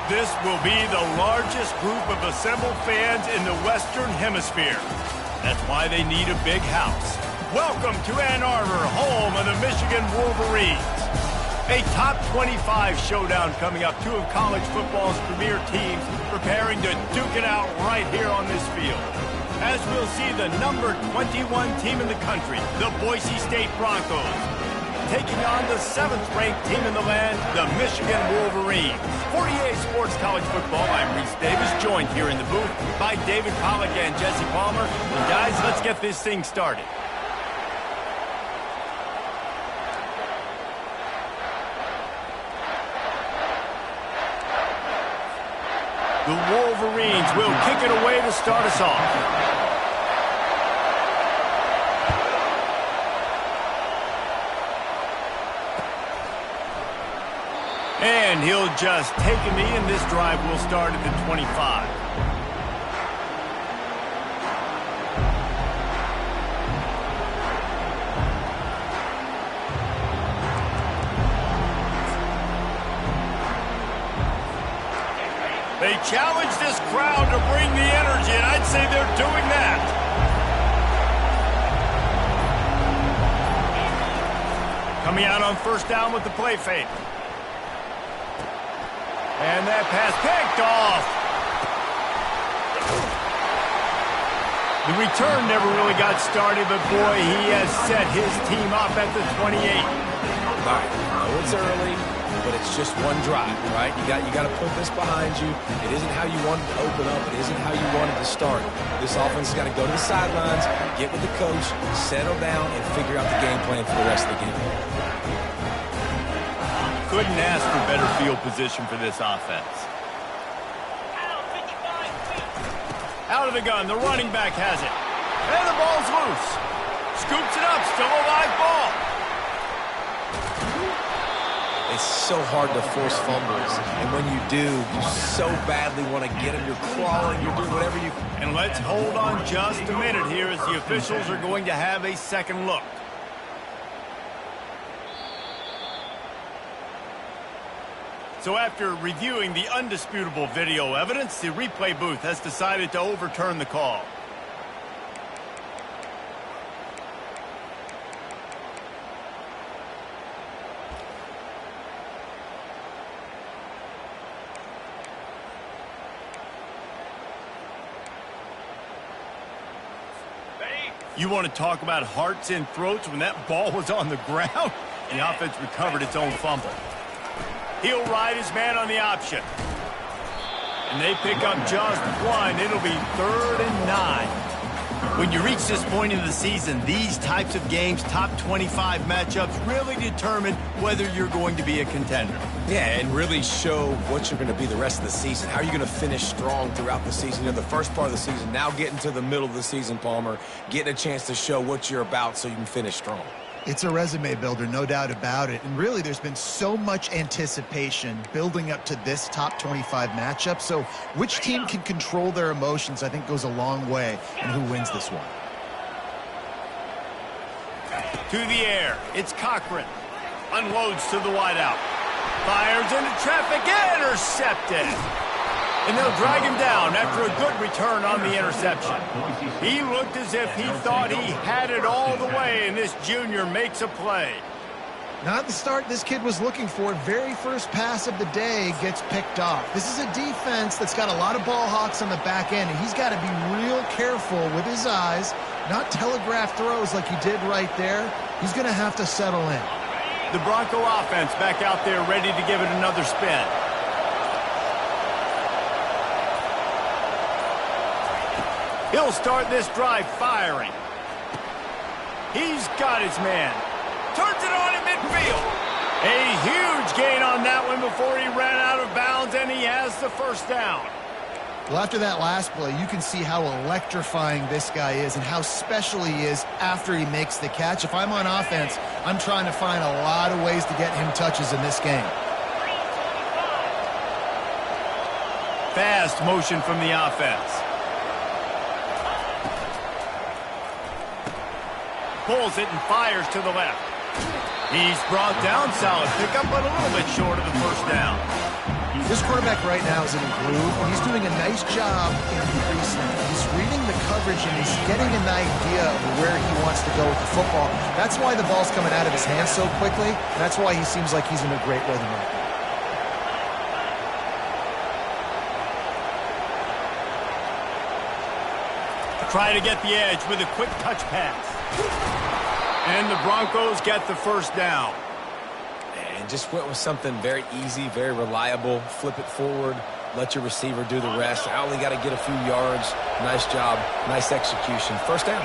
This will be the largest group of assembled fans in the Western Hemisphere. That's why they need a big house. Welcome to Ann Arbor, home of the Michigan Wolverines. A top 25 showdown coming up. Two of college football's premier teams preparing to duke it out right here on this field. As we'll see the number 21 team in the country, the Boise State Broncos, taking on the 7th-ranked team in the land, the Michigan Wolverines. 48 Sports College Football, I'm Reese Davis, joined here in the booth by David Pollack and Jesse Palmer. And guys, let's get this thing started. The Wolverines will kick it away to start us off. And he'll just take a knee, and this drive will start at the 25. They challenge this crowd to bring the energy, and I'd say they're doing that. Coming out on first down with the play fake. And that pass picked off. The return never really got started, but boy, he has set his team up at the 28. All right, I know it's early, but it's just one drive, right? You got to put this behind you. It isn't how you wanted to open up. It isn't how you wanted to start. This offense has got to go to the sidelines, get with the coach, settle down, and figure out the game plan for the rest of the game. Couldn't ask for better field position for this offense. Out of the gun, the running back has it. And the ball's loose. Scoops it up, still a live ball. It's so hard to force fumbles, and when you do, you so badly want to get them. You're crawling, you're doing whatever you can. And let's hold on just a minute here as the officials are going to have a second look. So after reviewing the undisputable video evidence, the replay booth has decided to overturn the call. You want to talk about hearts and throats when that ball was on the ground? The offense recovered its own fumble. He'll ride his man on the option. And they pick up just one. It'll be 3rd and 9. When you reach this point in the season, these types of games, top 25 matchups, really determine whether you're going to be a contender. Yeah, and really show what you're going to be the rest of the season. How are you going to finish strong throughout the season? You know, the first part of the season, now getting to the middle of the season, Palmer, getting a chance to show what you're about so you can finish strong. It's a resume builder, no doubt about it. And really, there's been so much anticipation building up to this top 25 matchup. So which team can control their emotions, I think, goes a long way in who wins this one. To the air, it's Cochran. Unloads to the wideout. Fires into traffic, intercepted. And they'll drag him down after a good return on the interception. He looked as if he thought he had it all the way, and this junior makes a play. Not the start this kid was looking for. Very first pass of the day gets picked off. This is a defense that's got a lot of ball hawks on the back end, and he's got to be real careful with his eyes, not telegraph throws like he did right there. He's going to have to settle in. The Bronco offense back out there ready to give it another spin. He'll start this drive firing. He's got his man. Turns it on in midfield. A huge gain on that one before he ran out of bounds, and he has the first down. Well, after that last play, you can see how electrifying this guy is and how special he is after he makes the catch. If I'm on offense, I'm trying to find a lot of ways to get him touches in this game. Fast motion from the offense. Pulls it and fires to the left. He's brought down, solid pickup, but a little bit short of the first down. This quarterback right now is in a groove, and he's doing a nice job in increasing. He's reading the coverage, and he's getting an idea of where he wants to go with the football. That's why the ball's coming out of his hands so quickly, and that's why he seems like he's in a great rhythm right now. Try to get the edge with a quick touch pass. And the Broncos get the first down. And just went with something very easy, very reliable. Flip it forward. Let your receiver do the rest. I only got to get a few yards. Nice job. Nice execution. First down.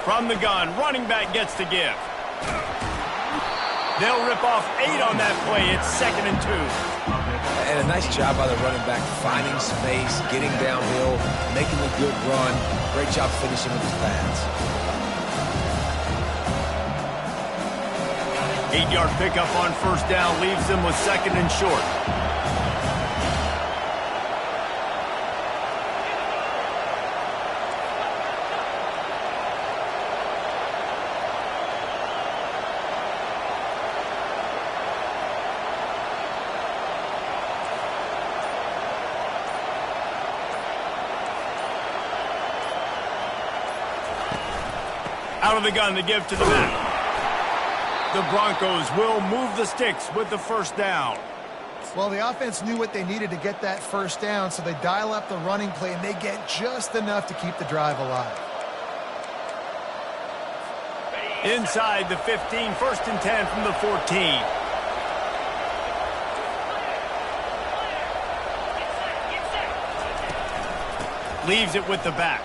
From the gun, running back gets to give. They'll rip off 8 on that play. It's 2nd and 2. And a nice job by the running back, finding space, getting downhill, making a good run. Great job finishing with his pads. 8-yard pickup on first down leaves them with 2nd and short. Out of the gun to give to the back. The Broncos will move the sticks with the first down. Well, the offense knew what they needed to get that first down, so they dial up the running play, and they get just enough to keep the drive alive. Inside the 15, 1st and 10 from the 14. Leaves it with the back.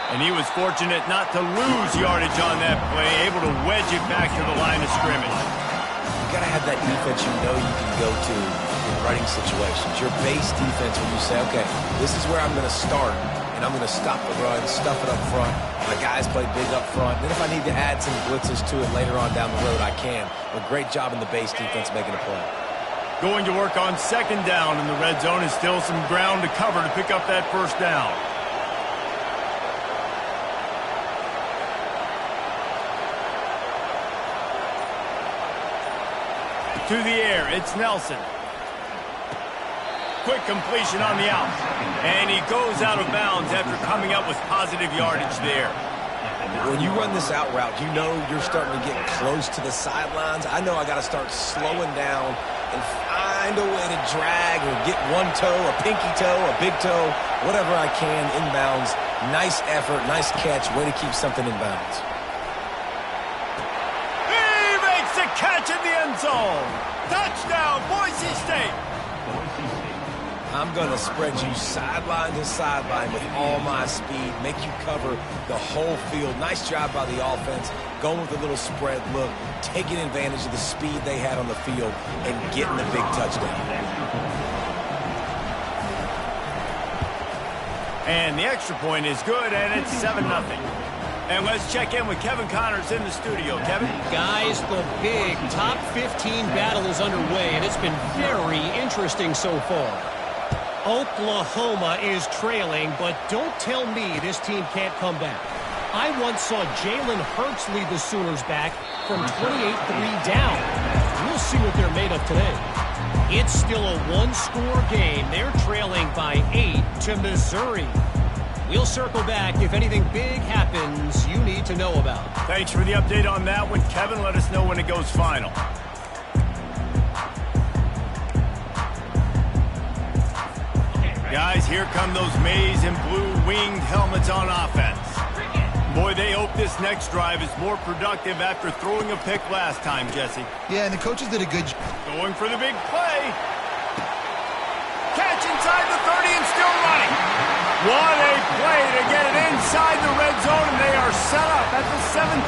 And he was fortunate not to lose yardage on that play, able to wedge it back to the line of scrimmage. You got to have that defense you know you can go to in running situations. Your base defense when you say, okay, this is where I'm going to start, and I'm going to stop the run, stuff it up front. My guys play big up front. Then if I need to add some blitzes to it later on down the road, I can. But great job in the base defense making a play. Going to work on 2nd down in the red zone is still some ground to cover to pick up that first down. To the air, it's Nelson. Quick completion on the out. And he goes out of bounds after coming up with positive yardage there. When you run this out route, you know you're starting to get close to the sidelines. I know I got to start slowing down and find a way to drag or get one toe, a pinky toe, a big toe, whatever I can inbounds. Nice effort, nice catch, way to keep something in bounds. Catch in the end zone. Touchdown, Boise State. I'm going to spread you sideline to sideline with all my speed, make you cover the whole field. Nice job by the offense, going with a little spread look, taking advantage of the speed they had on the field and getting the big touchdown. And the extra point is good, and it's 7-0. And let's check in with Kevin Connors in the studio. Kevin? Guys, the big top 15 battle is underway, and it's been very interesting so far. Oklahoma is trailing, but don't tell me this team can't come back. I once saw Jalen Hurts lead the Sooners back from 28-3 down. We'll see what they're made of today. It's still a one-score game. They're trailing by 8 to Missouri. We'll circle back if anything big happens you need to know about. Thanks for the update on that one, Kevin. Let us know when it goes final. Guys, here come those maize and blue winged helmets on offense. Boy, they hope this next drive is more productive after throwing a pick last time, Jesse. Yeah, and the coaches did a good job. Going for the big play. Catch inside the 30 and still running. What a play to get it inside the red zone, and they are set up at the 17.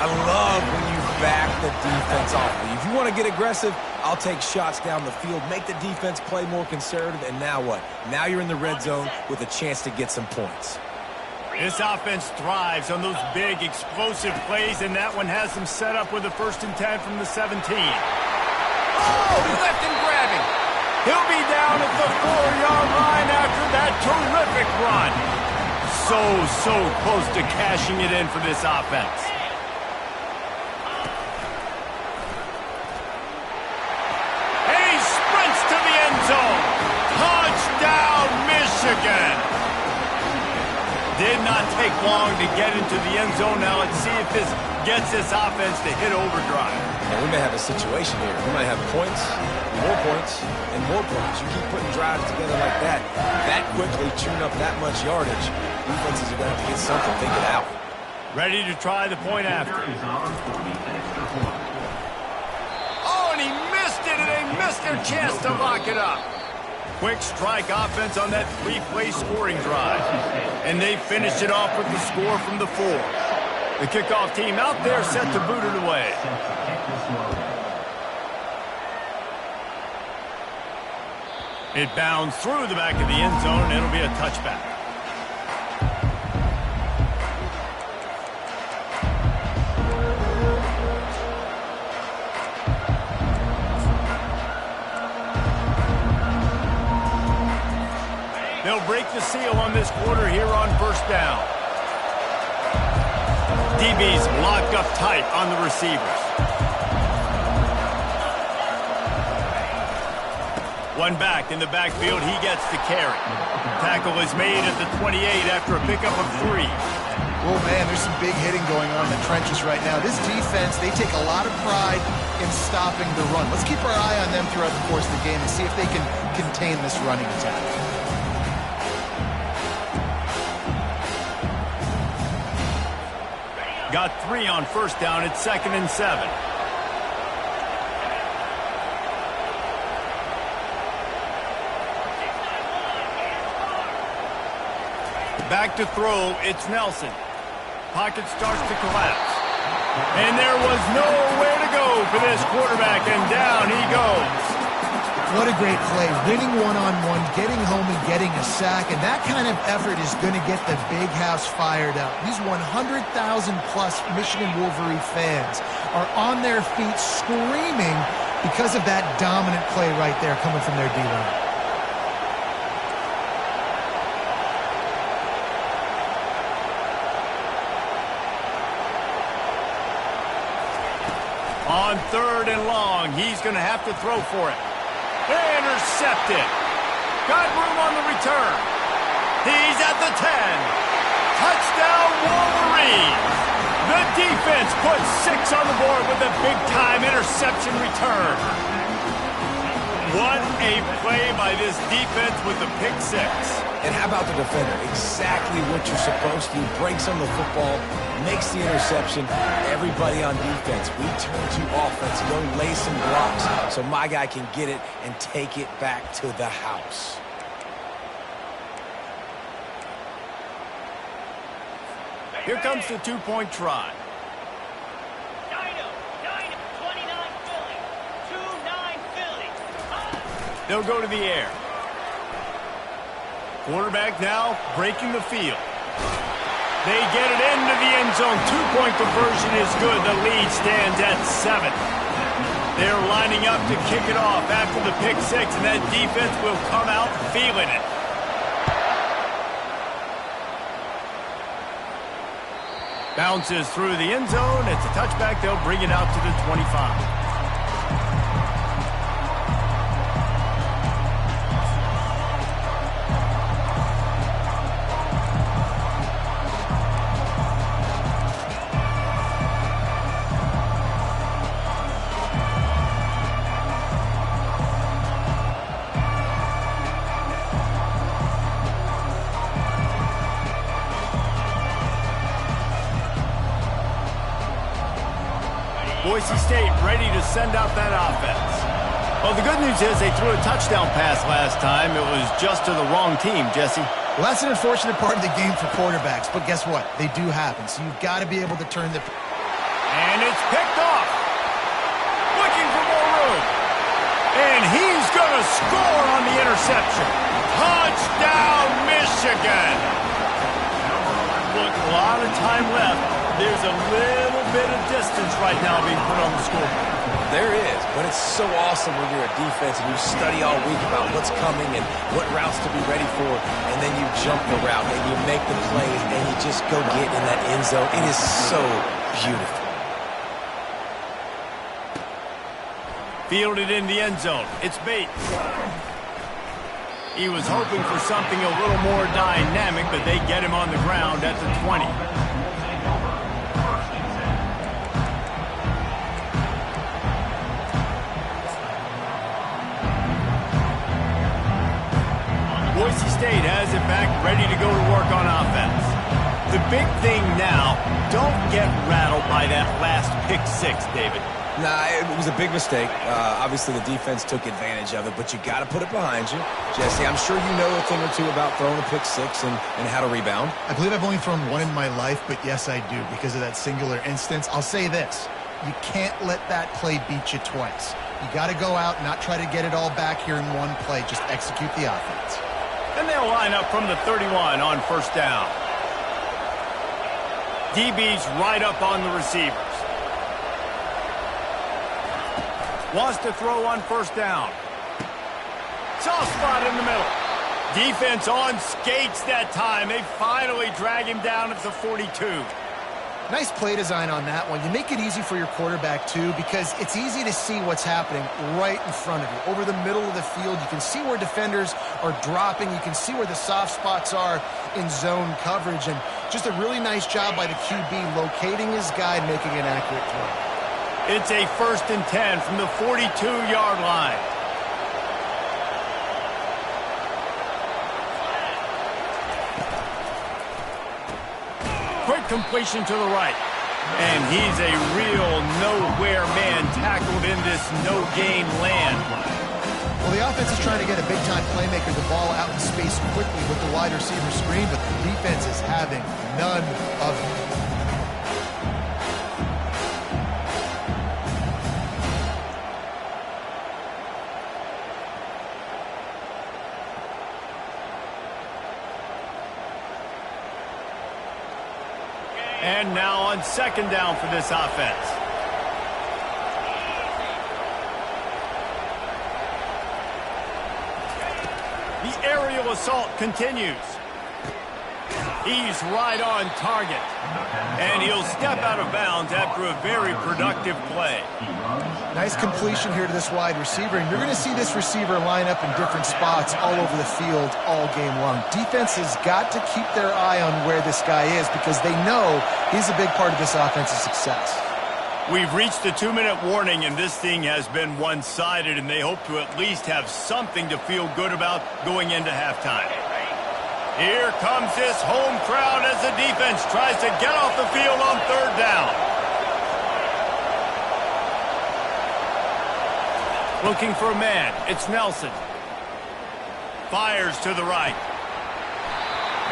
I love when you back the defense off. If you want to get aggressive, I'll take shots down the field, make the defense play more conservative, and now what? Now you're in the red zone with a chance to get some points. This offense thrives on those big, explosive plays, and that one has them set up with a 1st and 10 from the 17. Oh, left and grabbing. He'll be down at the 4-yard line after that terrific run. So close to cashing it in for this offense. And he sprints to the end zone. Touchdown, Michigan. Did not take long to get into the end zone. Now let's see if this gets this offense to hit overdrive. And we may have a situation here. We might have points, and more points. You keep putting drives together like that quickly chewing up that much yardage, defenses are going to have to get something figured out. Ready to try the point after. Oh, and he missed it, and they missed their chance to lock it up. Quick strike offense on that 3-play scoring drive. And they finished it off with the score from the 4. The kickoff team out there set to boot it away. It bounds through the back of the end zone, and it'll be a touchback. They'll break the seal on this quarter here on first down. DB's locked up tight on the receivers. One back in the backfield, he gets the carry. Tackle is made at the 28 after a pickup of 3. Oh, man, there's some big hitting going on in the trenches right now. This defense, they take a lot of pride in stopping the run. Let's keep our eye on them throughout the course of the game and see if they can contain this running attack. Got 3 on first down. It's 2nd and 7. Back to throw. It's Nelson. Pocket starts to collapse. And there was nowhere to go for this quarterback, and down he goes. What a great play. Winning one-on-one, getting home and getting a sack, and that kind of effort is going to get the big house fired up. These 100,000-plus Michigan Wolverine fans are on their feet screaming because of that dominant play right there coming from their D-line. On 3rd and long, he's going to have to throw for it. Intercepted. Got room on the return. He's at the 10. Touchdown, Wolverines. The defense puts 6 on the board with a big-time interception return. What a play by this defense with the pick 6. And how about the defender? Exactly what you're supposed to do. Breaks on the football, makes the interception. Everybody on defense, we turn to offense, go lay some blocks so my guy can get it and take it back to the house. Here comes the 2-point try. They'll go to the air. Quarterback now breaking the field. They get it into the end zone. 2-point conversion is good. The lead stands at 7. They're lining up to kick it off after the pick 6, and that defense will come out feeling it. Bounces through the end zone. It's a touchback. They'll bring it out to the 25. Boise State ready to send out that offense. Well, the good news is they threw a touchdown pass last time. It was just to the wrong team, Jesse. Well, that's an unfortunate part of the game for quarterbacks, but guess what? They do happen, so you've got to be able to turn the... And it's picked off. Looking for more room. And he's going to score on the interception. Touchdown, Michigan. Look, a lot of time left. There's a little bit of distance right now being put on the scoreboard. There is, but it's so awesome when you're a defense and you study all week about what's coming and what routes to be ready for, and then you jump the route and you make the plays and you just go get in that end zone. It is so beautiful. Fielded in the end zone. It's Bates. He was hoping for something a little more dynamic, but they get him on the ground at the 20. Boise State has it back, ready to go to work on offense. The big thing now, don't get rattled by that last pick six, David. Nah, it was a big mistake. Obviously, the defense took advantage of it, but you got to put it behind you. Jesse, I'm sure you know a thing or two about throwing a pick six and how to rebound. I believe I've only thrown one in my life, but yes, I do, because of that singular instance. I'll say this. You can't let that play beat you twice. You got to go out and not try to get it all back here in one play. Just execute the offense. And they'll line up from the 31 on first down. DB's right up on the receivers. Wants to throw on first down. Soft spot in the middle. Defense on skates that time. They finally drag him down at the 42. Nice play design on that one. You make it easy for your quarterback, too, because it's easy to see what's happening right in front of you. Over the middle of the field, you can see where defenders are dropping. You can see where the soft spots are in zone coverage. And just a really nice job by the QB locating his guy and making an accurate throw. It's a 1st and 10 from the 42-yard line. Quick completion to the right. And he's a real nowhere man tackled in this no-gain land. Well, the offense is trying to get a big-time playmaker the ball out in space quickly with the wide receiver screen, but the defense is having none of it. And now on second down for this offense. The aerial assault continues. He's right on target. And he'll step out of bounds after a very productive play. Nice completion here to this wide receiver, and you're going to see this receiver line up in different spots all over the field all game long. Defense has got to keep their eye on where this guy is because they know he's a big part of this offense's success. We've reached the 2-minute warning, and this thing has been one-sided, and they hope to at least have something to feel good about going into halftime. Here comes this home crowd as the defense tries to get off the field on third down. Looking for a man. It's Nelson. Fires to the right.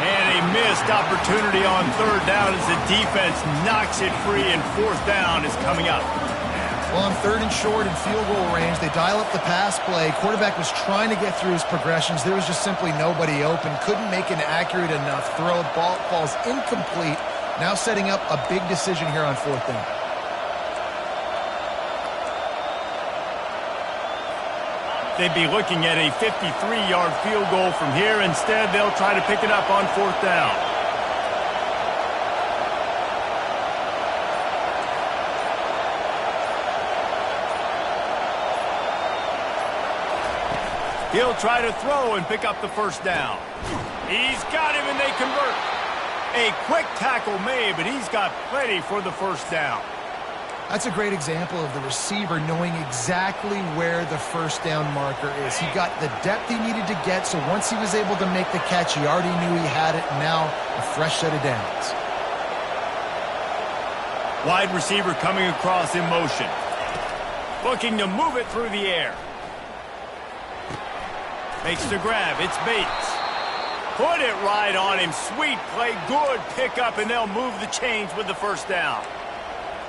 And a missed opportunity on third down as the defense knocks it free, and fourth down is coming up. Well, on 3rd and short and field goal range, they dial up the pass play. Quarterback was trying to get through his progressions. There was just simply nobody open. Couldn't make an accurate enough throw. Ball falls incomplete. Now setting up a big decision here on 4th down. They'd be looking at a 53-yard field goal from here. Instead, they'll try to pick it up on 4th down. He'll try to throw and pick up the first down. He's got him, and they convert. A quick tackle made, but he's got plenty for the first down. That's a great example of the receiver knowing exactly where the first down marker is. He got the depth he needed to get, so once he was able to make the catch, he already knew he had it. Now a fresh set of downs. Wide receiver coming across in motion. Looking to move it through the air. Makes the grab. It's Bates. Put it right on him. Sweet play. Good pickup, and they'll move the chains with the first down.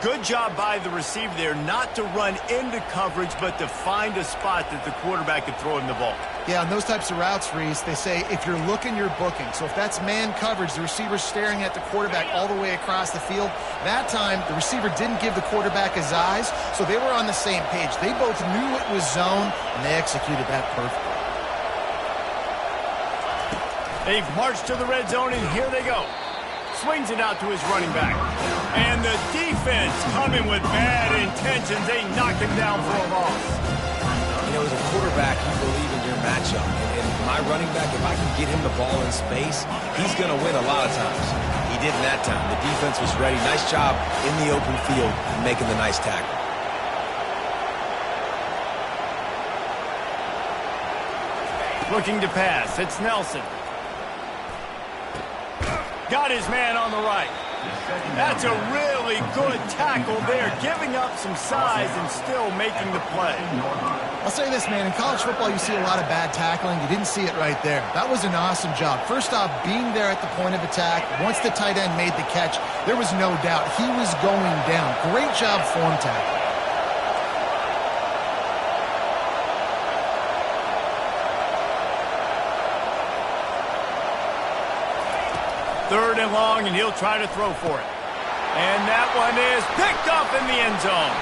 Good job by the receiver there not to run into coverage, but to find a spot that the quarterback could throw him the ball. Yeah, on those types of routes, Reese, they say if you're looking, you're booking. So if that's man coverage, the receiver's staring at the quarterback all the way across the field. That time, the receiver didn't give the quarterback his eyes, so they were on the same page. They both knew it was zone, and they executed that perfectly. They've marched to the red zone, and here they go. Swings it out to his running back. And the defense coming with bad intentions. They knock him down for a loss. You know, as a quarterback, you believe in your matchup. And my running back, if I can get him the ball in space, he's going to win a lot of times. He didn't that time. The defense was ready. Nice job in the open field making the nice tackle. Looking to pass. It's Nelson. Got his man on the right. That's a really good tackle there, giving up some size and still making the play. I'll say this, man. In college football, you see a lot of bad tackling. You didn't see it right there. That was an awesome job. First off, being there at the point of attack. Once the tight end made the catch, there was no doubt he was going down. Great job form tackle. Third and long, and he'll try to throw for it. And that one is picked up in the end zone.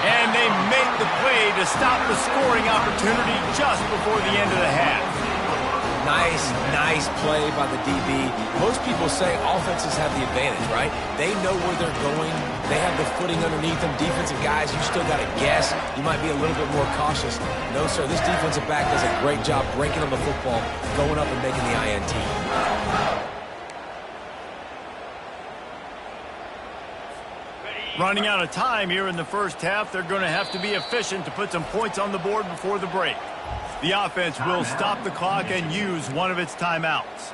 And they make the play to stop the scoring opportunity just before the end of the half. Nice play by the DB. Most people say offenses have the advantage, right? They know where they're going. They have the footing underneath them. Defensive guys, you still got to guess. You might be a little bit more cautious. No, sir, this defensive back does a great job breaking on the football, going up and making the INT. Running out of time here in the first half. They're going to have to be efficient to put some points on the board before the break. The offense will stop the clock and use one of its timeouts.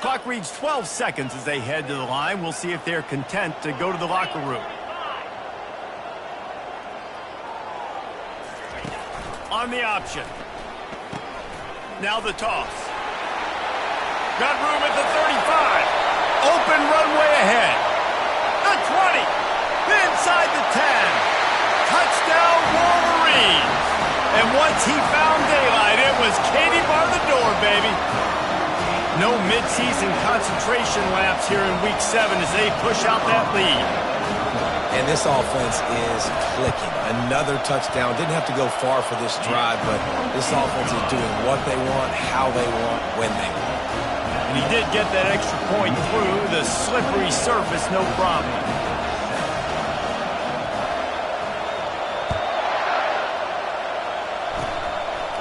Clock reads 12 seconds as they head to the line. We'll see if they're content to go to the locker room. On the option. Now the toss. Got room at the 35. Open runway ahead. The 20, inside the 10, touchdown Wolverines. And once he found daylight, it was Katie bar the door, baby. No midseason concentration laps here in Week 7 as they push out that lead. And this offense is clicking. Another touchdown. Didn't have to go far for this drive, but this offense is doing what they want, how they want, when they want. And he did get that extra point through the slippery surface, no problem.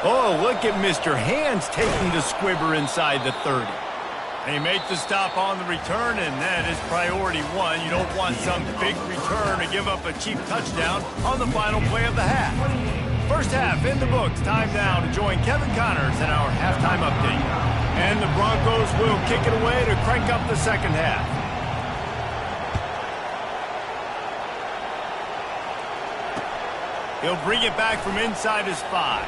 Oh, look at Mr. Hands taking the squibber inside the 30. They make the stop on the return, and that is priority one. You don't want some big return to give up a cheap touchdown on the final play of the half. First half in the books. Time now to join Kevin Connors in our halftime update. And the Broncos will kick it away to crank up the second half. He'll bring it back from inside his 5.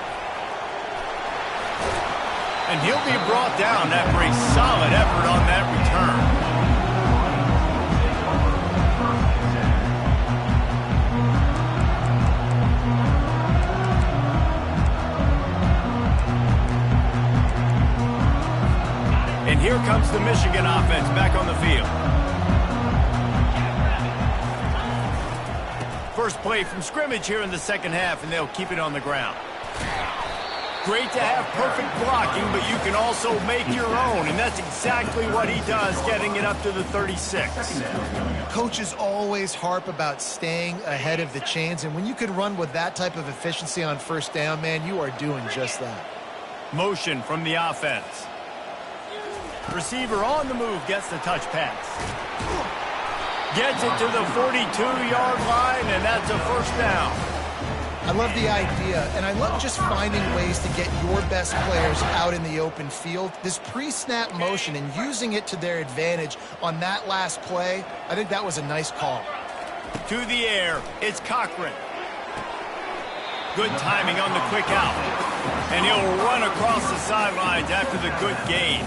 And he'll be brought down after a solid effort on that return. And here comes the Michigan offense back on the field. First play from scrimmage here in the second half, and they'll keep it on the ground. Great to have perfect blocking, but you can also make your own, and that's exactly what he does, getting it up to the 36. Coaches always harp about staying ahead of the chains, and when you can run with that type of efficiency on first down, man, you are doing just that. Motion from the offense. Receiver on the move gets the touch pass. Gets it to the 42-yard line, and that's a first down. I love the idea, and I love just finding ways to get your best players out in the open field. This pre-snap motion and using it to their advantage on that last play, I think that was a nice call. To the air, it's Cochran. Good timing on the quick out. And he'll run across the sidelines after the good gain.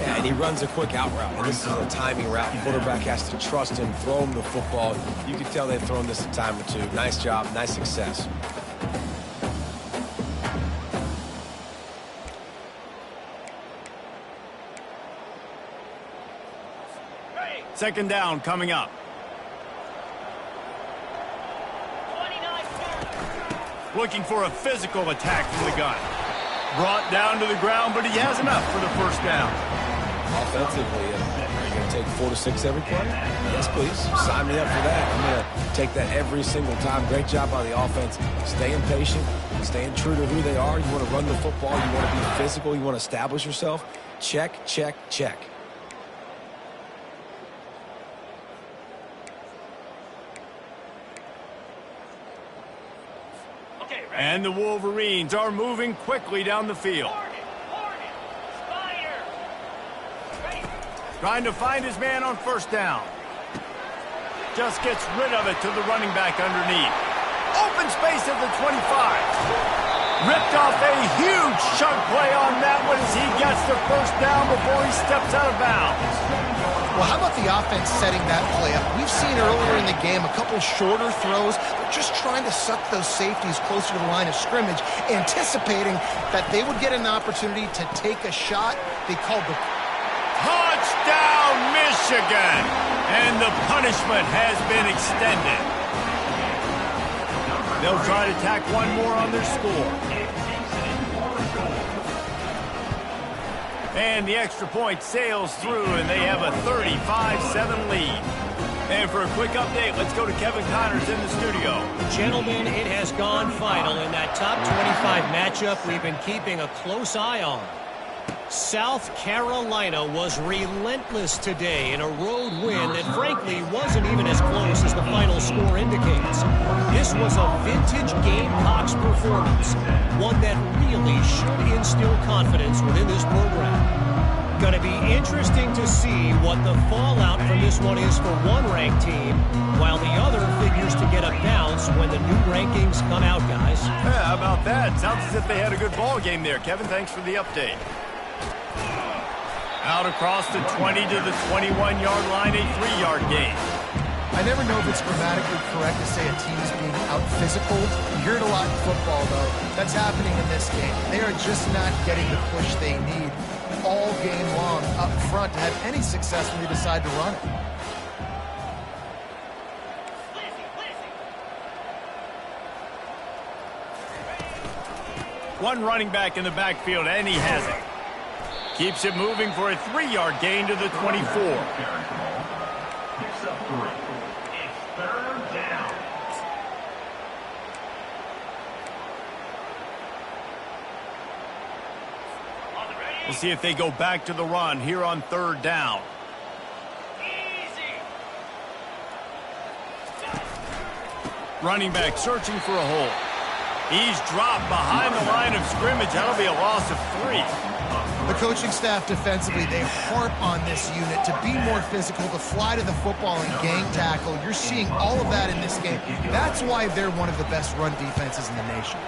Yeah, and he runs a quick out route. And this is a timing route. Quarterback has to trust him, throw him the football. You can tell they've thrown this a time or two. Nice job, nice success. Second down coming up. Looking for a physical attack from the gun. Brought down to the ground, but he has enough for the first down. Offensively, are you going to take 4 to 6 every play? Yes, please. Sign me up for that. I'm going to take that every single time. Great job by the offense. Staying patient, staying true to who they are. You want to run the football. You want to be physical. You want to establish yourself. Check, check, check. And the Wolverines are moving quickly down the field. Trying to find his man on first down. Just gets rid of it to the running back underneath. Open space at the 25. Ripped off a huge chunk play on that one as he gets the first down before he steps out of bounds. Well, how about the offense setting that play up? We've seen earlier in the game a couple shorter throws. They're just trying to suck those safeties closer to the line of scrimmage, anticipating that they would get an opportunity to take a shot. They called the touchdown, Michigan! And the punishment has been extended. They'll try to tack one more on their score. And the extra point sails through, and they have a 35-7 lead. And for a quick update, let's go to Kevin Connors in the studio. Gentlemen, it has gone final in that top 25 matchup we've been keeping a close eye on. South Carolina was relentless today in a road win that frankly wasn't even as close as the final score indicates. This was a vintage Gamecocks performance, one that really should instill confidence within this program. Going to be interesting to see what the fallout from this one is for one ranked team, while the other figures to get a bounce when the new rankings come out, guys. Yeah, how about that? Sounds as if they had a good ball game there. Kevin, thanks for the update. Out across the 20 to the 21-yard line, a 3-yard gain. I never know if it's grammatically correct to say a team is being out-physical. You hear it a lot in football, though. That's happening in this game. They are just not getting the push they need all game long up front to have any success when they decide to run it. One running back in the backfield, and he has it. Keeps it moving for a 3-yard gain to the 24. We'll see if they go back to the run here on third down. Running back searching for a hole. He's dropped behind the line of scrimmage. That'll be a loss of 3. The coaching staff defensively, they harp on this unit to be more physical, to fly to the football and gang tackle. You're seeing all of that in this game. That's why they're one of the best run defenses in the nation.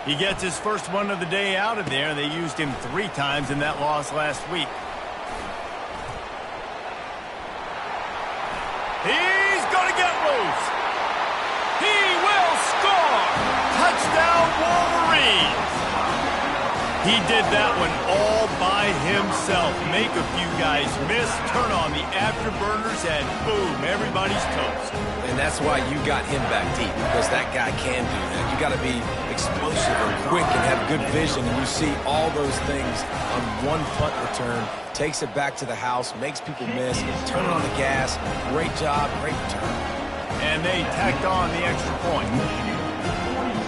He gets his first one of the day out of there. They used him 3 times in that loss last week. He's going to get loose. He will score. Touchdown, Wolverines. He did that one all by himself. Make a few guys miss, turn on the afterburners, and boom, everybody's toast. And that's why you got him back deep, because that guy can do that. You got to be explosive and quick and have good vision, and you see all those things on one punt return. Takes it back to the house, makes people miss, turn on the gas. Great job, great return. And they tacked on the extra point.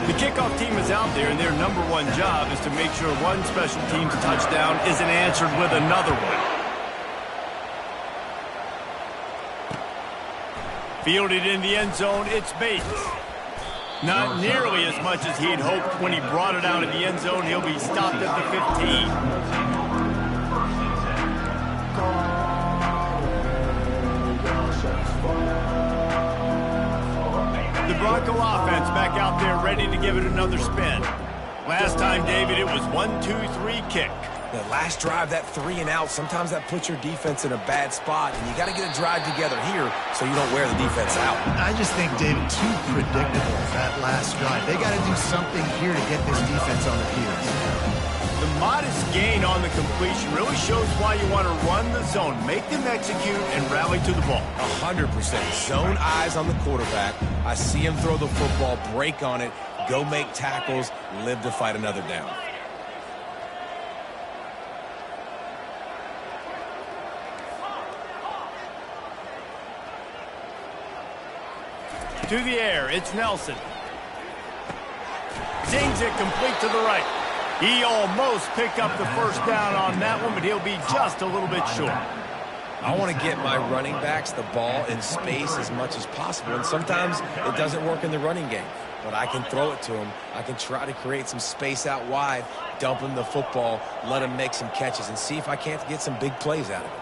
The kickoff team is out there, and their #1 job is to make sure one special team's touchdown isn't answered with another one. Fielded in the end zone, it's Bates. Not nearly as much as he'd hoped when he brought it out of the end zone. He'll be stopped at the 15. The Bronco offense back out there ready to give it another spin. Last time, David, it was 1-2-3 kick. The last drive, that 3 and out, sometimes that puts your defense in a bad spot, and you got to get a drive together here so you don't wear the defense out. I just think, David, too predictable, that last drive. They got to do something here to get this defense on their heels. The modest gain on the completion really shows why you want to run the zone, make them execute, and rally to the ball. 100%. Zone eyes on the quarterback. I see him throw the football, break on it, go make tackles, live to fight another down. To the air, it's Nelson. Zings it complete to the right. He almost picked up the first down on that one, but he'll be just a little bit short. I want to get my running backs the ball in space as much as possible, and sometimes it doesn't work in the running game. But I can throw it to him. I can try to create some space out wide, dump him the football, let him make some catches, and see if I can't get some big plays out of it.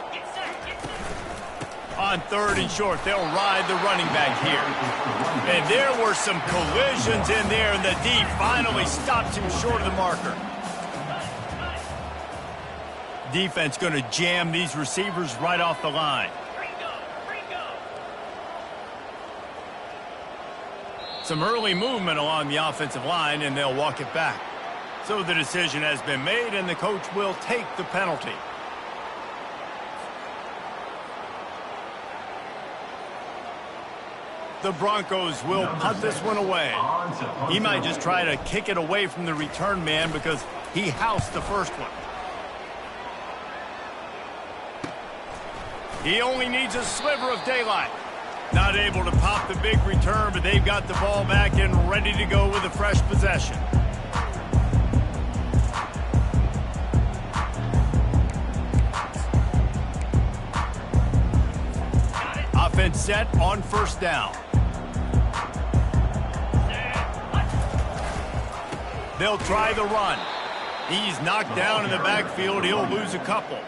On 3rd and short, they'll ride the running back here. And there were some collisions in there, and the D finally stopped him short of the marker. Defense going to jam these receivers right off the line. Some early movement along the offensive line, and they'll walk it back. So the decision has been made, and the coach will take the penalty. The Broncos will punt this one away. He might just try to kick it away from the return man because he housed the first one. He only needs a sliver of daylight. Not able to pop the big return, but they've got the ball back and ready to go with a fresh possession. Offense set on 1st down. They'll try the run. He's knocked down in the backfield. He'll lose a couple.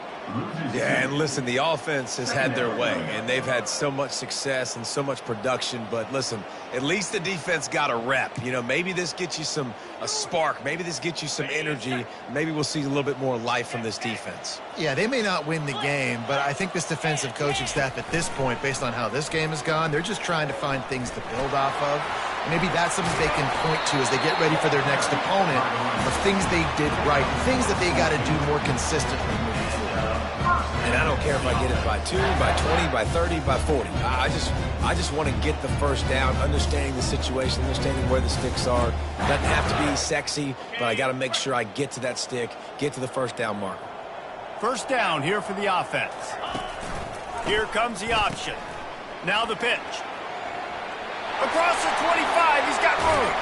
Yeah, and listen, the offense has had their way, and they've had so much success and so much production. But listen, at least the defense got a rep. You know, maybe this gets you a spark. Maybe this gets you some energy. Maybe we'll see a little bit more life from this defense. Yeah, they may not win the game, but I think this defensive coaching staff at this point, based on how this game has gone, they're just trying to find things to build off of. Maybe that's something they can point to as they get ready for their next opponent of things they did right, things that they got to do more consistently moving forward. And I don't care if I get it by 2, by 20, by 30, by 40. I just want to get the first down, understanding the situation, understanding where the sticks are. Doesn't have to be sexy, but I got to make sure I get to that stick, get to the first down mark. 1st down here for the offense. Here comes the option. Now the pitch. Across the 25, he's got room.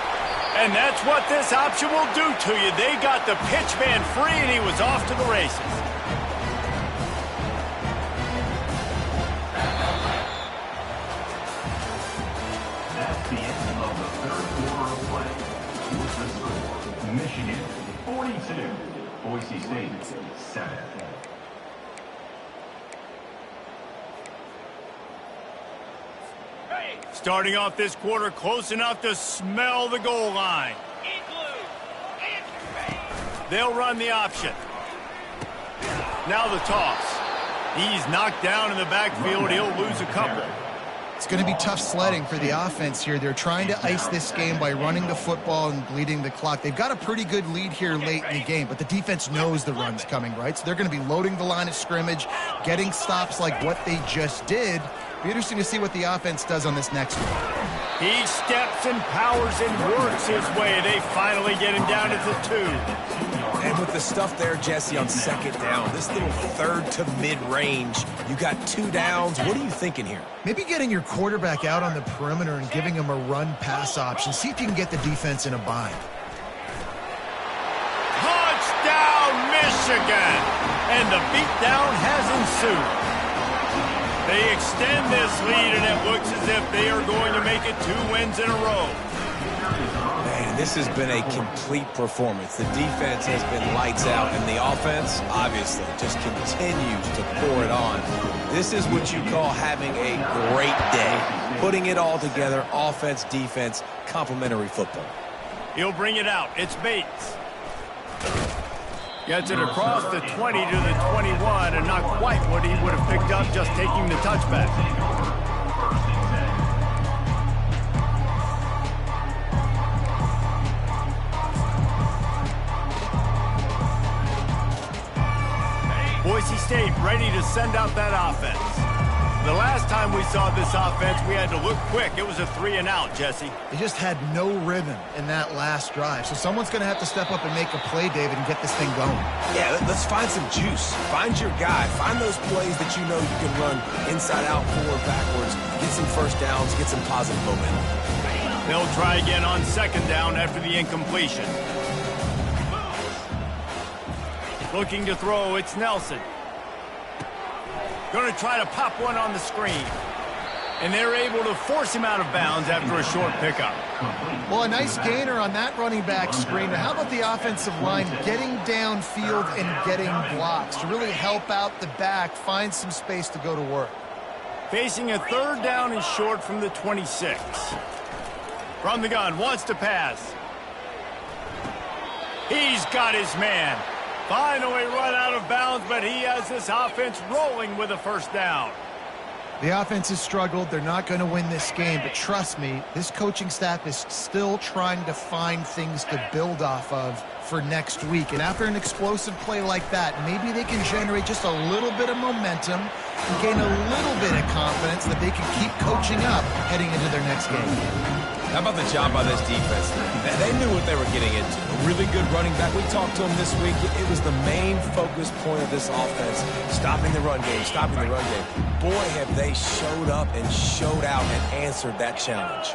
And that's what this option will do to you. They got the pitch man free, and he was off to the races. That's the end of the 3rd quarter of play. With the score, Michigan 42, Boise State 7. Starting off this quarter close enough to smell the goal line. They'll run the option. Now the toss. He's knocked down in the backfield. He'll lose a couple. It's going to be tough sledding for the offense here. They're trying to ice this game by running the football and bleeding the clock. They've got a pretty good lead here late in the game, but the defense knows the run's coming, right? So they're going to be loading the line of scrimmage, getting stops like what they just did. Be interesting to see what the offense does on this next one. He steps and powers and works his way. They finally get him down at the 2. And with the stuff there, Jesse, on 2nd down, this little 3rd to mid-range, you got 2 downs. What are you thinking here? Maybe getting your quarterback out on the perimeter and giving him a run-pass option. See if you can get the defense in a bind. Touchdown, Michigan! And the beatdown has ensued. They extend this lead, and it looks as if they are going to make it 2 wins in a row. Man, this has been a complete performance. The defense has been lights out, and the offense, obviously, just continues to pour it on. This is what you call having a great day. Putting it all together, offense, defense, complementary football. He'll bring it out. It's Bates. Gets it across the 20 to the 21, and not quite what he would have picked up just taking the touchback. Boise State ready to send out that offense. The last time we saw this offense, we had to look quick. It was a 3-and-out, Jesse. They just had no rhythm in that last drive. So someone's going to have to step up and make a play, David, and get this thing going. Yeah, let's find some juice. Find your guy. Find those plays that you know you can run inside out, forward, backwards. Get some first downs, get some positive momentum. They'll try again on 2nd down after the incompletion. Looking to throw, it's Nelson. Going to try to pop one on the screen. And they're able to force him out of bounds after a short pickup. Well, a nice gainer on that running back screen. How about the offensive line getting downfield and getting blocks to really help out the back, find some space to go to work? Facing a 3rd down and short from the 26. From the gun, wants to pass. He's got his man. Finally run out of bounds, but he has this offense rolling with a 1st down. The offense has struggled. They're not going to win this game, but trust me, this coaching staff is still trying to find things to build off of for next week. And after an explosive play like that, maybe they can generate just a little bit of momentum and gain a little bit of confidence that they can keep coaching up heading into their next game. How about the job by this defense? They knew what they were getting into. A really good running back. We talked to him this week. It was the main focus point of this offense. Stopping the run game, stopping the run game. Boy, have they showed up and showed out and answered that challenge.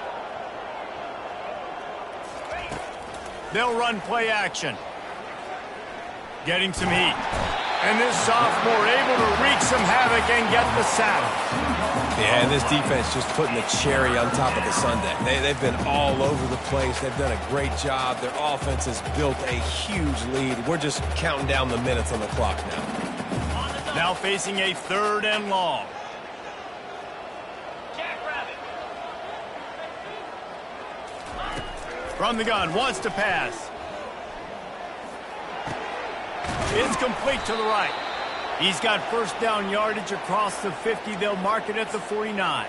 They'll run play action. Getting some heat. And this sophomore able to wreak some havoc and get the sack. Yeah, and this defense just putting the cherry on top of the sundae. They've been all over the place. They've done a great job. Their offense has built a huge lead. We're just counting down the minutes on the clock now. Now facing a 3rd and long. From the gun, wants to pass. It's complete to the right. He's got 1st down yardage across the 50. They'll mark it at the 49.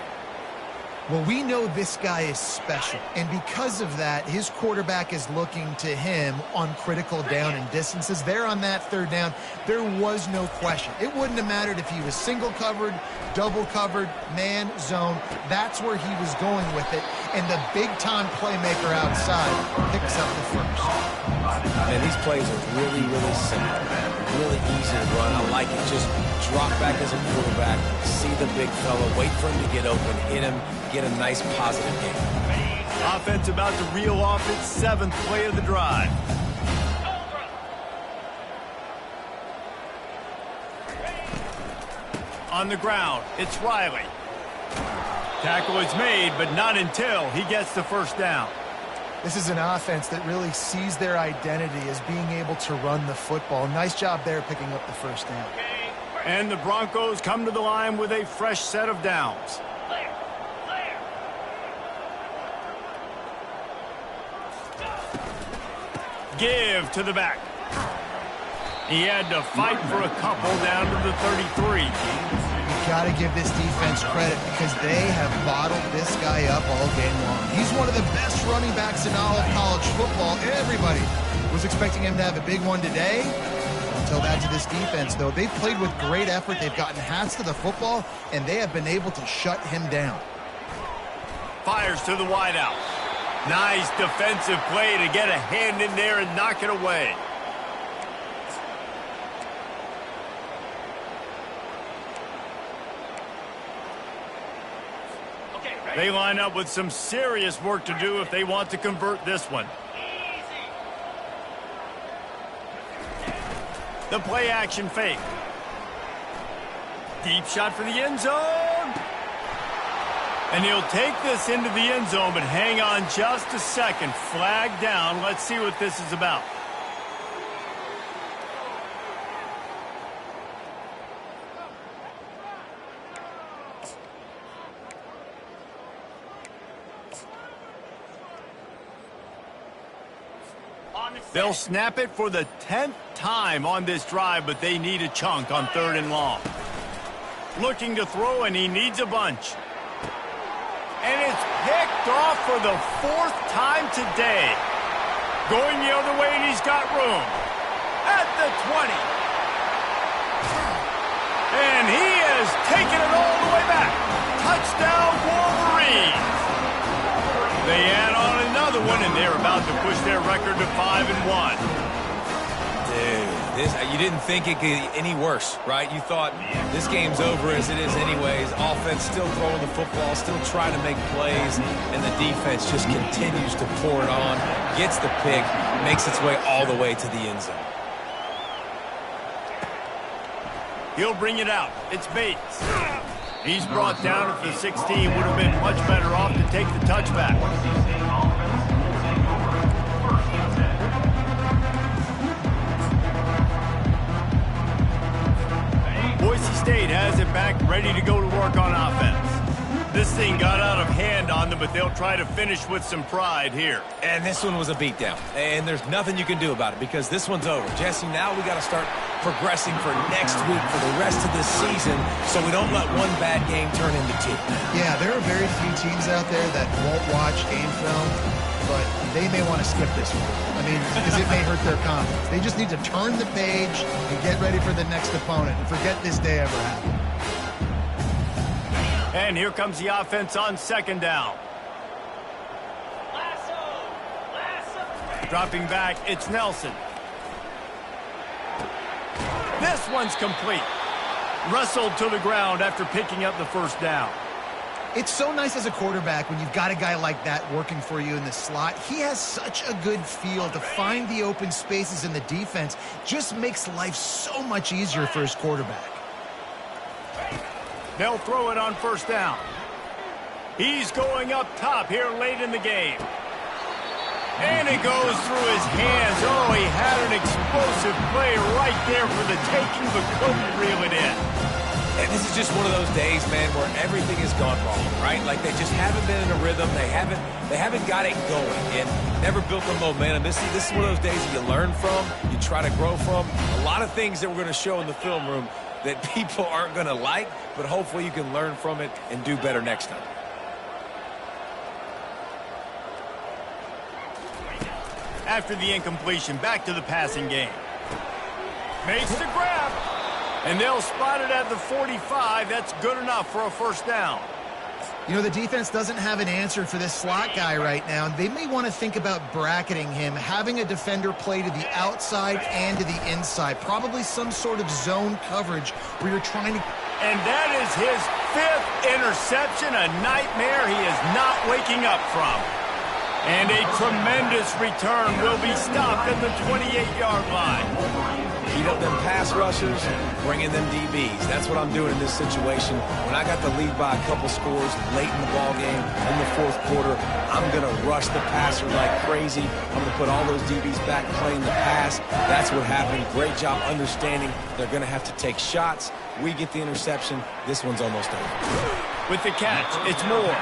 Well, we know this guy is special, and because of that, his quarterback is looking to him on critical down and distances. There on that 3rd down, there was no question. It wouldn't have mattered if he was single covered, double covered, man, zone. That's where he was going with it, and the big-time playmaker outside picks up the 1st. And these plays are really, really simple. Really easy to run. I like it. Just drop back as a quarterback, see the big fella, wait for him to get open, hit him, get a nice positive game. Offense about to reel off its 7th play of the drive. On the ground, it's Riley. Tackle is made, but not until he gets the 1st down. This is an offense that really sees their identity as being able to run the football. Nice job there picking up the 1st down. And the Broncos come to the line with a fresh set of downs. Give to the back. He had to fight for a couple down to the 33. Got to give this defense credit because they have bottled this guy up all game long. He's one of the best running backs in all of college football. Everybody was expecting him to have a big one today. Until that to this defense, though. They've played with great effort. They've gotten hats to the football, and they have been able to shut him down. Fires to the wideout. Nice defensive play to get a hand in there and knock it away. They line up with some serious work to do if they want to convert this one. The play action fake. Deep shot for the end zone. And he'll take this into the end zone, but hang on just a second. Flag down. Let's see what this is about. They'll snap it for the 10th time on this drive, but they need a chunk on 3rd and long. Looking to throw, and he needs a bunch. And it's picked off for the 4th time today. Going the other way, and he's got room. At the 20. Touchdown, Wolverines! They add on another one, and they're about to push their record to 5-1. Dude, you didn't think it could get any worse, right? You thought this game's over as it is anyways. Offense still throwing the football, still trying to make plays, and the defense just continues to pour it on, gets the pick, makes its way all the way to the end zone. He'll bring it out. It's Bates. He's brought down at the 16. Would have been much better off to take the touchback. Boise State has it back, ready to go to work on offense. This thing got out of hand on them, but they'll try to finish with some pride here. And this one was a beatdown. And there's nothing you can do about it because this one's over. Jesse, now we got to start progressing for next week for the rest of this season so we don't let one bad game turn into two. Yeah, there are very few teams out there that won't watch game film, but they may want to skip this one. I mean, because it may hurt their confidence. They just need to turn the page and get ready for the next opponent and forget this day ever happened. And here comes the offense on second down. Dropping back, it's Nelson. This one's complete. Wrestled to the ground after picking up the first down. It's so nice as a quarterback when you've got a guy like that working for you in the slot. He has such a good feel to find the open spaces in the defense. Just makes life so much easier for his quarterback. They'll throw it on first down. He's going up top here late in the game. And it goes through his hands. Oh, he had an explosive play right there for the taking, but couldn't reel it in. And this is just one of those days, man, where everything has gone wrong, right? Like they just haven't been in a rhythm. They haven't got it going and never built the momentum. This is one of those days that you learn from, you try to grow from. A lot of things that we're going to show in the film room that people aren't going to like, but hopefully you can learn from it and do better next time. After the incompletion, back to the passing game. Makes the grab. And they'll spot it at the 45. That's good enough for a first down. You know, the defense doesn't have an answer for this slot guy right now. They may want to think about bracketing him, having a defender play to the outside and to the inside. Probably some sort of zone coverage where you're trying to... And that is his 5th interception, a nightmare he is not waking up from. And a tremendous return will be stopped at the 28-yard line. Heat up them pass rushers, bringing them DBs. That's what I'm doing in this situation. When I got the lead by a couple scores late in the ball game, in the fourth quarter, I'm going to rush the passer like crazy. I'm going to put all those DBs back playing the pass. That's what happened. Great job understanding they're going to have to take shots. We get the interception. This one's almost over. With the catch, it's Moore.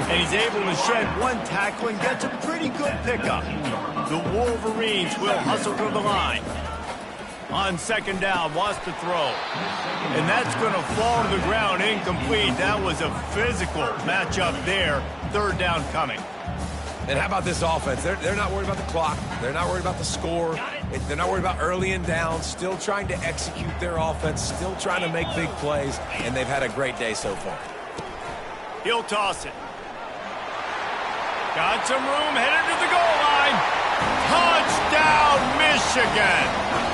And he's able to shed one tackle and gets a pretty good pickup. The Wolverines will hustle to the line. On second down, wants to throw. And that's going to fall to the ground, incomplete. That was a physical matchup there. Third down coming. And how about this offense? They're not worried about the clock. They're not worried about the score. They're not worried about early and down. Still trying to execute their offense. Still trying to make big plays. And they've had a great day so far. He'll toss it. Got some room, headed to the goal line. Touchdown, Michigan.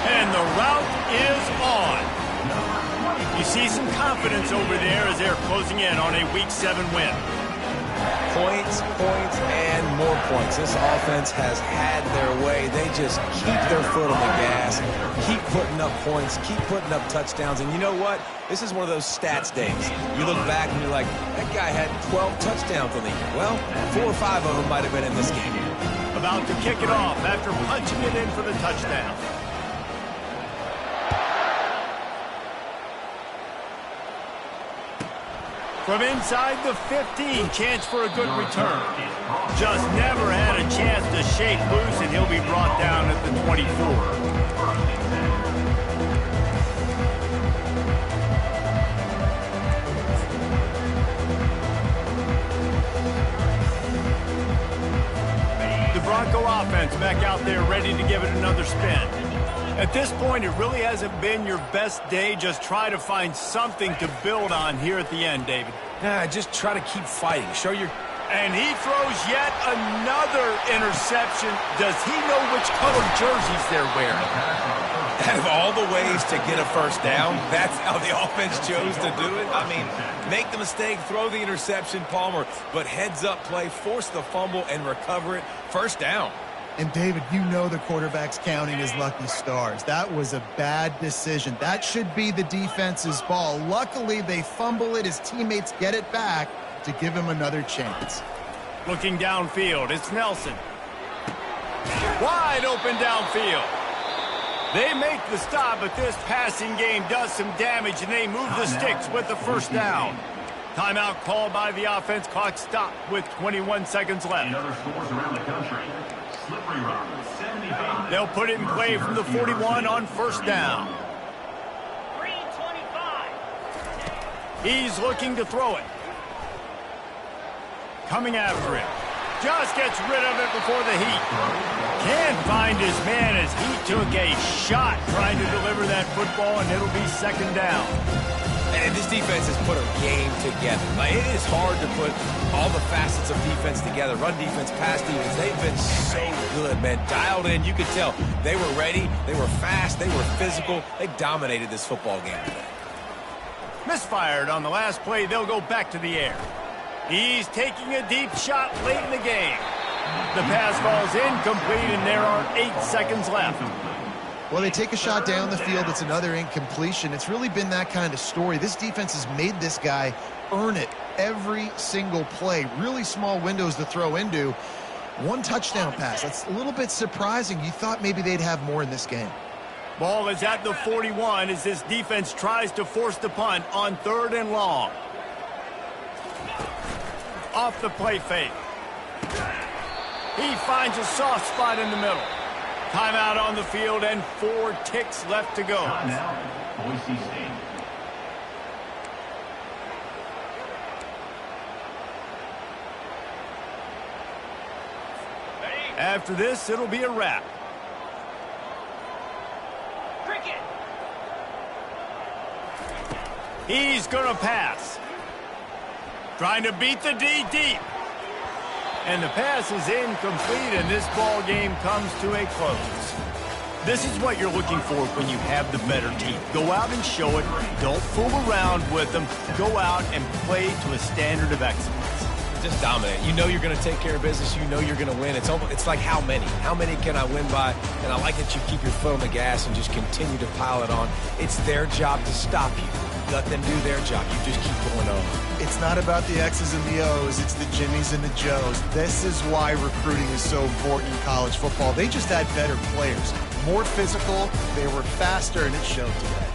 And the route is on. You see some confidence over there as they're closing in on a Week 7 win. Points, and more points. This offense has had their way. They just keep their foot on the gas, keep putting up points, keep putting up touchdowns. And you know what? This is one of those stats days. You look back and you're like, that guy had 12 touchdowns on the year. Well, 4 or 5 of them might have been in this game. About to kick it off after punching it in for the touchdown. From inside the 15, chance for a good return. Just never had a chance to shake loose, and he'll be brought down at the 24. The Bronco offense back out there ready to give it another spin. At this point, it really hasn't been your best day. Just try to find something to build on here at the end, David. Just try to keep fighting. Show your... And he throws yet another interception. Does he know which color jerseys they're wearing? Out of all the ways to get a first down, that's how the offense chose to do it. I mean, make the mistake, throw the interception, Palmer, but heads-up play, force the fumble, and recover it. First down. And, David, you know the quarterback's counting his lucky stars. That was a bad decision. That should be the defense's ball. Luckily, they fumble it. His teammates get it back to give him another chance. Looking downfield, it's Nelson. Wide open downfield. They make the stop, but this passing game does some damage, and they move the sticks with the first down. Timeout called by the offense. Clock stopped with 21 seconds left. In other scores around the country, slippery run, 75. They'll put it in play from the 41 on first down. 325. He's looking to throw it. Coming after him. Just gets rid of it before the heat. Can't find his man as he took a shot trying to deliver that football, and it'll be second down. And this defense has put a game together. Like, it is hard to put all the facets of defense together. Run defense, pass defense. They've been so good, man. Dialed in. You could tell they were ready. They were fast. They were physical. They dominated this football game today. Misfired on the last play. They'll go back to the air. He's taking a deep shot late in the game. The pass falls incomplete, and there are 8 seconds left. Well, they take a shot down the field. It's another incompletion. It's really been that kind of story. This defense has made this guy earn it every single play. Really small windows to throw into. One touchdown pass. That's a little bit surprising. You thought maybe they'd have more in this game. Ball is at the 41 as this defense tries to force the punt on 3rd and long. Off the play fake. He finds a soft spot in the middle. Timeout on the field and 4 ticks left to go. Now, Boise State. After this, it'll be a wrap. Cricket. He's going to pass. Trying to beat the D deep. And the pass is incomplete, and this ball game comes to a close. This is what you're looking for when you have the better team. Go out and show it. Don't fool around with them. Go out and play to a standard of excellence. Just dominate. You know you're going to take care of business. You know you're going to win. It's like how many? How many can I win by? And I like that you keep your foot on the gas and just continue to pile it on. It's their job to stop you. Let them do their job. You just keep going on. It's not about the X's and the O's. It's the Jimmies and the Joes. This is why recruiting is so important in college football. They just had better players. More physical. They were faster, and it showed today.